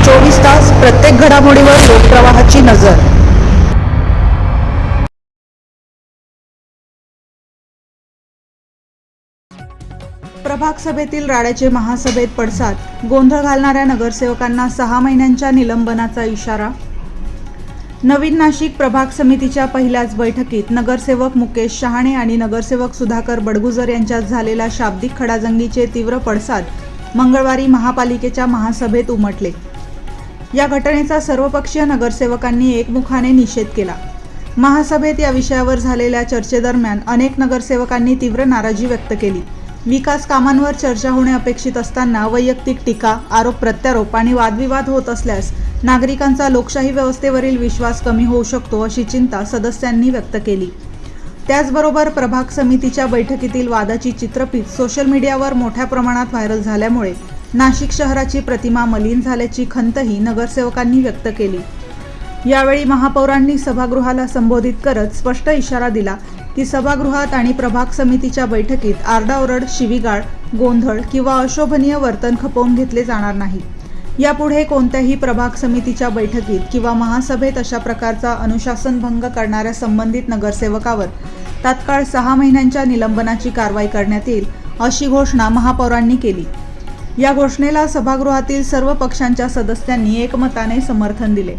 24 तास प्रत्येक घडामोडीवर लोकप्रवाहाची नजर। प्रभाग सभेतील राड्याचे महासभेत पडसाद, गोंधळ घालणाऱ्या नगरसेवकांना 6 महिन्यांच्या निलंबनाचा इशारा। नवीन नाशिक प्रभाग समितीच्या पहिल्याच बैठकीत नगरसेवक मुकेश शहाणे आणि नगरसेवक सुधाकर बडगुजर यांच्यात झालेल्या शाब्दिक खडाजंगीचे तीव्र पडसाद मंगळवारी महापालिकेच्या महासभेत उमटले। या घटनेचा सर्वपक्षीय नगरसेवकांनी एकमुखाने निषेध केला। महासभेत या विषयावर झालेल्या चर्चेदरम्यान अनेक नगरसेवकांनी तीव्र नाराजी व्यक्त केली। विकास कामांवर चर्चा होणे अपेक्षित असताना वैयक्तिक टीका, आरोप प्रत्यारोप आणि वादविवाद होत असल्यास नागरिकांचा लोकशाही व्यवस्थेवरील विश्वास कमी होऊ शकतो अशी चिंता सदस्यांनी व्यक्त केली। त्याचबरोबर प्रभाग समितीच्या बैठकीतील वादाची चित्रफीत सोशल मीडियावर मोठ्या प्रमाणात व्हायरल झाल्यामुळे नाशिक शहराची प्रतिमा मलिन झाल्याची खंतही नगरसेवकांनी व्यक्त केली। यावेळी महापौरांनी सभागृहाला संबोधित करत स्पष्ट इशारा दिला की सभागृहात आणि प्रभाग समितीच्या बैठकीत आरडाओरड, शिवीगाळ, गोंधळ किंवा अशोभनीय वर्तन खपवून घेतले जाणार नाही। यापुढे कोणत्याही प्रभाग समितीच्या बैठकीत किंवा महासभेत अशा प्रकारचा अनुशासन भंग करणाऱ्या संबंधित नगरसेवकावर तात्काळ 6 महिन्यांच्या निलंबनाची कारवाई करण्यात येईल अशी घोषणा महापौरांनी केली। या घोषणेला सभागृहातील सर्व पक्षांच्या सदस्यांनी एकमताने समर्थन दिले।